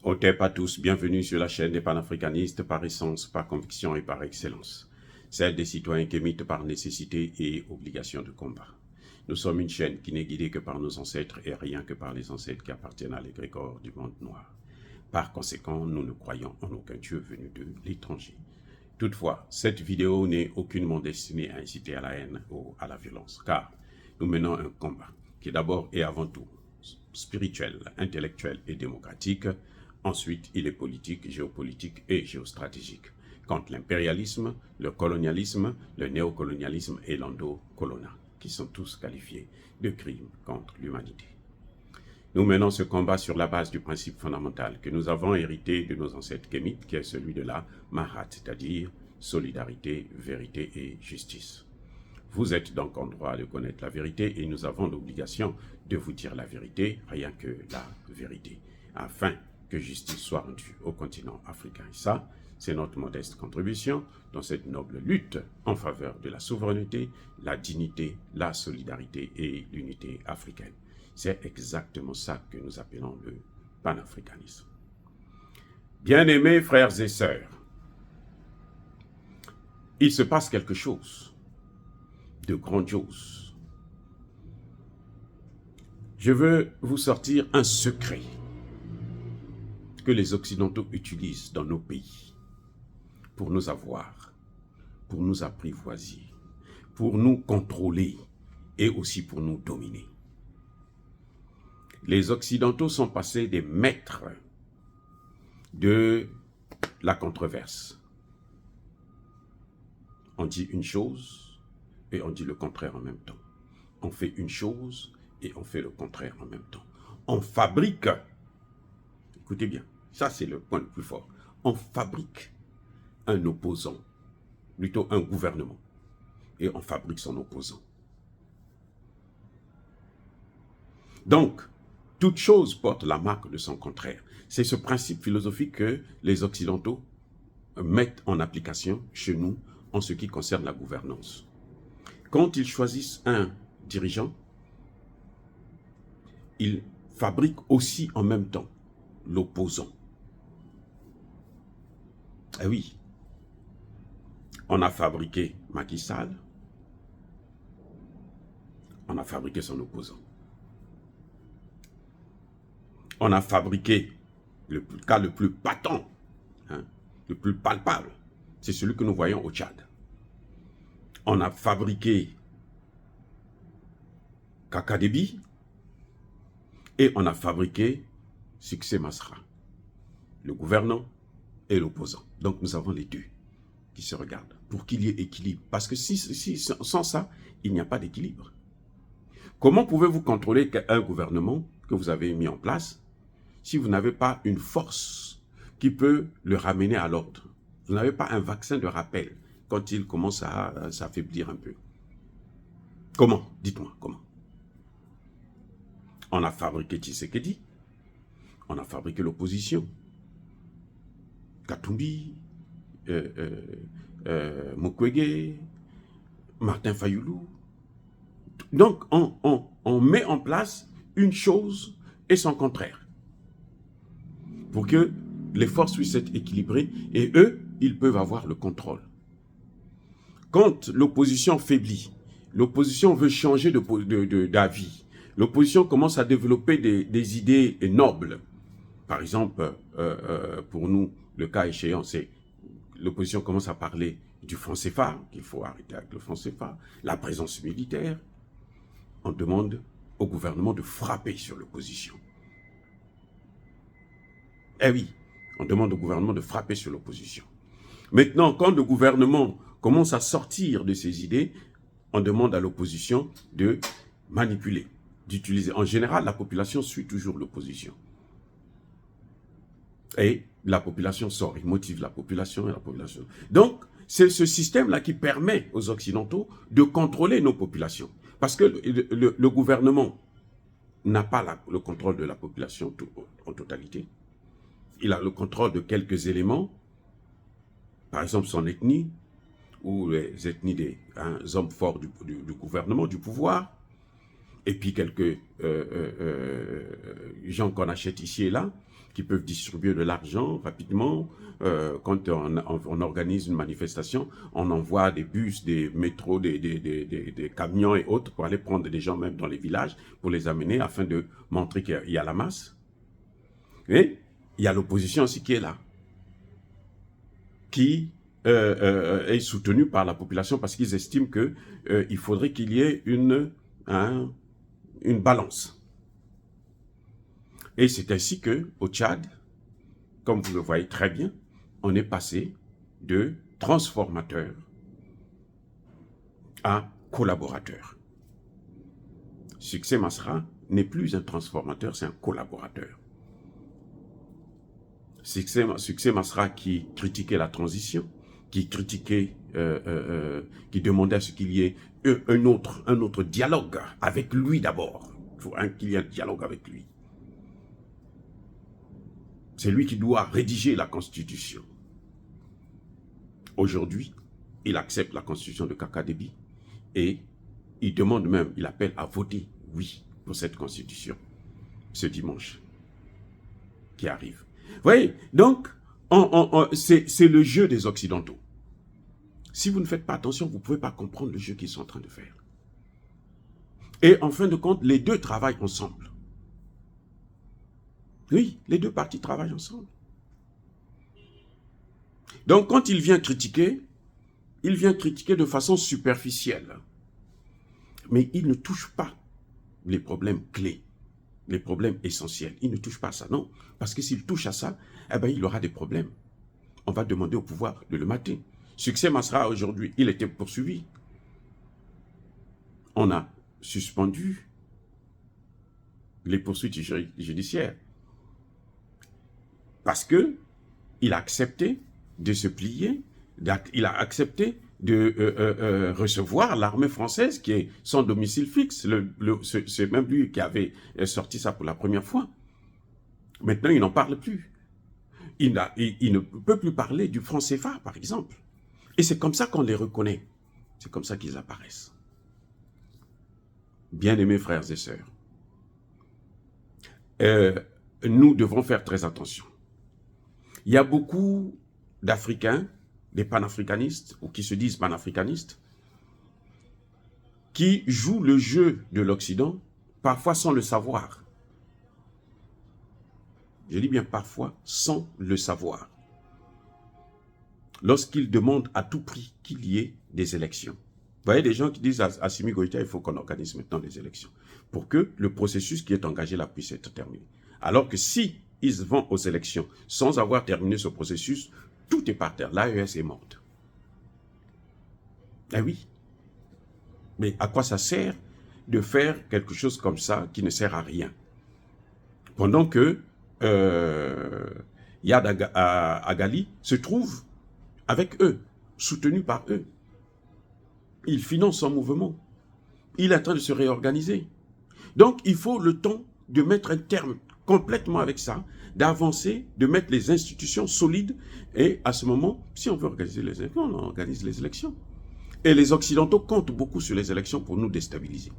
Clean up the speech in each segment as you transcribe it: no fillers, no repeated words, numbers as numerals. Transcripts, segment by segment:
Otep à tous, bienvenue sur la chaîne des panafricanistes par essence, par conviction et par excellence. Celle des citoyens qui émitent par nécessité et obligation de combat. Nous sommes une chaîne qui n'est guidée que par nos ancêtres et rien que par les ancêtres qui appartiennent à l'égrégore du monde noir. Par conséquent, nous ne croyons en aucun Dieu venu de l'étranger. Toutefois, cette vidéo n'est aucunement destinée à inciter à la haine ou à la violence, car nous menons un combat qui est d'abord et avant tout spirituel, intellectuel et démocratique. Ensuite, il est politique, géopolitique et géostratégique, contre l'impérialisme, le colonialisme, le néocolonialisme et l'endocolonat, qui sont tous qualifiés de crimes contre l'humanité. Nous menons ce combat sur la base du principe fondamental que nous avons hérité de nos ancêtres kémites, qui est celui de la Mahat, c'est-à-dire solidarité, vérité et justice. Vous êtes donc en droit de connaître la vérité et nous avons l'obligation de vous dire la vérité, rien que la vérité, afin que justice soit rendue au continent africain. Et ça, c'est notre modeste contribution dans cette noble lutte en faveur de la souveraineté, la dignité, la solidarité et l'unité africaine. C'est exactement ça que nous appelons le panafricanisme. Bien-aimés frères et sœurs, il se passe quelque chose de grandiose. Je veux vous sortir un secret que les Occidentaux utilisent dans nos pays pour nous avoir, pour nous apprivoiser, pour nous contrôler et aussi pour nous dominer. Les Occidentaux sont passés des maîtres de la controverse. On dit une chose et on dit le contraire en même temps. On fait une chose et on fait le contraire en même temps. On fabrique, écoutez bien, ça c'est le point le plus fort, on fabrique un opposant, plutôt un gouvernement, et on fabrique son opposant. Donc, toute chose porte la marque de son contraire. C'est ce principe philosophique que les Occidentaux mettent en application chez nous en ce qui concerne la gouvernance. Quand ils choisissent un dirigeant, ils fabriquent aussi en même temps l'opposant. Eh oui, on a fabriqué Macky Sall, on a fabriqué son opposant. On a fabriqué le cas le plus patent, le plus palpable, c'est celui que nous voyons au Tchad. On a fabriqué Kaka Déby et on a fabriqué Succès Masra, le gouvernant et l'opposant. Donc nous avons les deux qui se regardent pour qu'il y ait équilibre. Parce que sans ça, il n'y a pas d'équilibre. Comment pouvez-vous contrôler un gouvernement que vous avez mis en place si vous n'avez pas une force qui peut le ramener à l'ordre? Vous n'avez pas un vaccin de rappel quand il commence à s'affaiblir un peu. Comment? Dites-moi, comment? On a fabriqué Tshisekedi, on a fabriqué l'opposition, Katumbi, Mukwege, Martin Fayoulou. Donc, on met en place une chose et son contraire pour que les forces puissent être équilibrées et eux, ils peuvent avoir le contrôle. Quand l'opposition faiblit, l'opposition veut changer d'avis, l'opposition commence à développer des idées nobles. Par exemple, pour nous, le cas échéant, c'est l'opposition commence à parler du franc CFA, qu'il faut arrêter avec le franc CFA, la présence militaire. On demande au gouvernement de frapper sur l'opposition. Eh oui, on demande au gouvernement de frapper sur l'opposition. Maintenant, quand le gouvernement commence à sortir de ses idées, on demande à l'opposition de manipuler, d'utiliser. En général, la population suit toujours l'opposition. Et la population sort, il motive la population et la population. Donc, c'est ce système-là qui permet aux Occidentaux de contrôler nos populations. Parce que le gouvernement n'a pas le contrôle de la population en totalité. Il a le contrôle de quelques éléments, par exemple son ethnie, ou les ethnies des hommes forts du gouvernement, du pouvoir, et puis quelques gens qu'on achète ici et là, qui peuvent distribuer de l'argent rapidement. Quand on organise une manifestation, on envoie des bus, des métros, des camions et autres pour aller prendre des gens même dans les villages, pour les amener afin de montrer qu'il y a la masse. Et il y a l'opposition aussi qui est là, qui est soutenue par la population parce qu'ils estiment qu'il faudrait qu'il y ait une balance. Et c'est ainsi qu'au Tchad, comme vous le voyez très bien, on est passé de transformateur à collaborateur. Succès Masra n'est plus un transformateur, c'est un collaborateur. Succès Masra qui critiquait la transition, qui critiquait, qui demandait à ce qu'il y ait un autre dialogue avec lui d'abord. Il faut qu'il y ait un dialogue avec lui. C'est lui qui doit rédiger la Constitution. Aujourd'hui, il accepte la Constitution de Kaka Déby et il demande même, il appelle à voter oui pour cette Constitution ce dimanche qui arrive. Vous voyez, donc, c'est le jeu des Occidentaux. Si vous ne faites pas attention, vous ne pouvez pas comprendre le jeu qu'ils sont en train de faire. Et en fin de compte, les deux travaillent ensemble. Oui, les deux parties travaillent ensemble. Donc, quand il vient critiquer de façon superficielle. Mais il ne touche pas les problèmes clés, les problèmes essentiels. Il ne touche pas à ça, non. Parce que s'il touche à ça, eh ben, il aura des problèmes. On va demander au pouvoir de le mater. Succès Masra, aujourd'hui, il était poursuivi. On a suspendu les poursuites judiciaires. Parce qu'il a accepté de se plier, il a accepté de recevoir l'armée française qui est sans domicile fixe. C'est même lui qui avait sorti ça pour la première fois. Maintenant, il n'en parle plus. Il ne peut plus parler du franc CFA, par exemple. Et c'est comme ça qu'on les reconnaît. C'est comme ça qu'ils apparaissent. Bien-aimés frères et sœurs, nous devons faire très attention. Il y a beaucoup d'Africains, des panafricanistes, ou qui se disent panafricanistes, qui jouent le jeu de l'Occident, parfois sans le savoir. Je dis bien parfois sans le savoir. Lorsqu'ils demandent à tout prix qu'il y ait des élections. Vous voyez des gens qui disent à Assimi Goïta, il faut qu'on organise maintenant des élections, pour que le processus qui est engagé là puisse être terminé. Alors que si ils vont aux élections sans avoir terminé ce processus, tout est par terre. L'AES est morte. Eh oui. Mais à quoi ça sert de faire quelque chose comme ça qui ne sert à rien? Pendant que Yad Agali se trouve avec eux, soutenu par eux. Il finance son mouvement. Il est en train de se réorganiser. Donc, il faut le temps de mettre un terme complètement avec ça, d'avancer, de mettre les institutions solides. Et à ce moment, si on veut organiser les élections, on organise les élections. Et les Occidentaux comptent beaucoup sur les élections pour nous déstabiliser.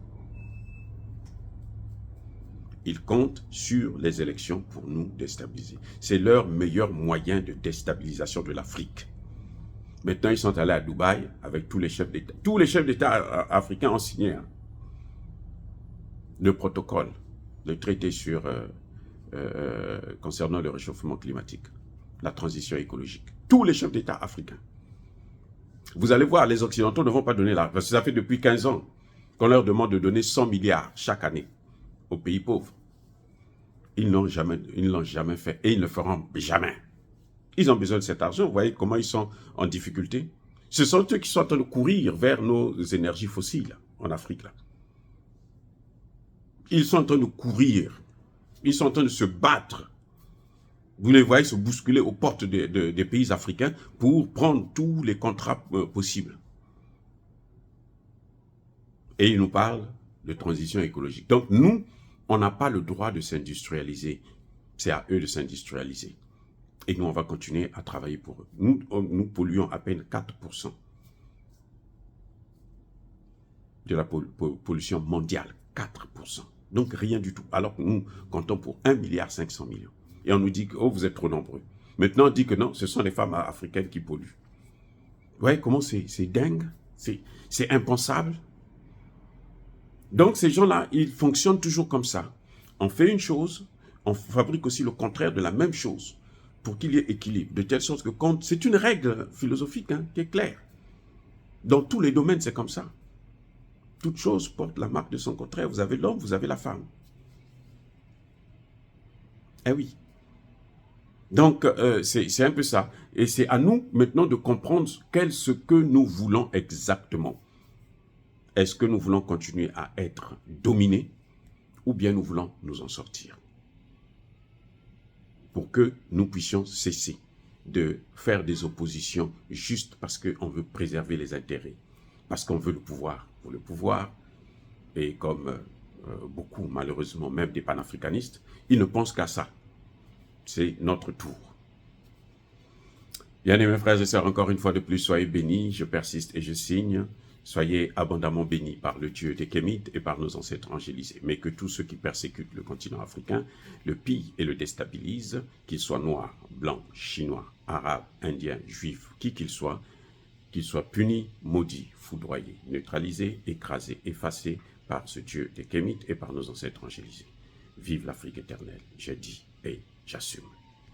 Ils comptent sur les élections pour nous déstabiliser. C'est leur meilleur moyen de déstabilisation de l'Afrique. Maintenant, ils sont allés à Dubaï avec tous les chefs d'État. Tous les chefs d'État africains ont signé le protocole, le traité sur, concernant le réchauffement climatique, la transition écologique. Tous les chefs d'État africains. Vous allez voir, les Occidentaux ne vont pas donner parce que ça fait depuis 15 ans qu'on leur demande de donner 100 milliards chaque année aux pays pauvres. Ils ne l'ont jamais fait et ils ne le feront jamais. Ils ont besoin de cet argent. Vous voyez comment ils sont en difficulté. Ce sont eux qui sont en train de courir vers nos énergies fossiles en Afrique. Là. Ils sont en train de courir. Ils sont en train de se battre. Vous les voyez se bousculer aux portes des pays africains pour prendre tous les contrats possibles. Et ils nous parlent de transition écologique. Donc nous, on n'a pas le droit de s'industrialiser. C'est à eux de s'industrialiser. Et nous, on va continuer à travailler pour eux. Nous polluons à peine 4% de la pollution mondiale. 4%. Donc rien du tout. Alors que nous comptons pour 1,5 milliard. Et on nous dit que oh, vous êtes trop nombreux. Maintenant, on dit que non, ce sont les femmes africaines qui polluent. Vous voyez comment c'est dingue, c'est impensable. Donc ces gens-là, ils fonctionnent toujours comme ça. On fait une chose, on fabrique aussi le contraire de la même chose pour qu'il y ait équilibre. De telle sorte que c'est une règle philosophique qui est claire. Dans tous les domaines, c'est comme ça. Toute chose porte la marque de son contraire. Vous avez l'homme, vous avez la femme. Eh oui. Donc, c'est un peu ça. Et c'est à nous maintenant de comprendre ce que nous voulons exactement. Est-ce que nous voulons continuer à être dominés ou bien nous voulons nous en sortir? Pour que nous puissions cesser de faire des oppositions juste parce qu'on veut préserver les intérêts, parce qu'on veut le pouvoir. Pour le pouvoir, et comme beaucoup malheureusement, même des panafricanistes, ils ne pensent qu'à ça. C'est notre tour. Bien aimés frères et sœurs, encore une fois de plus, soyez bénis, je persiste et je signe. Soyez abondamment bénis par le Dieu des Kémites et par nos ancêtres angélisés. Mais que tous ceux qui persécutent le continent africain le pillent et le déstabilisent, qu'ils soient noirs, blancs, chinois, arabes, indiens, juifs, qui qu'ils soient punis, maudits, foudroyés, neutralisés, écrasés, effacés par ce Dieu des Kémites et par nos ancêtres angélisés. Vive l'Afrique éternelle, j'ai dit et j'assume.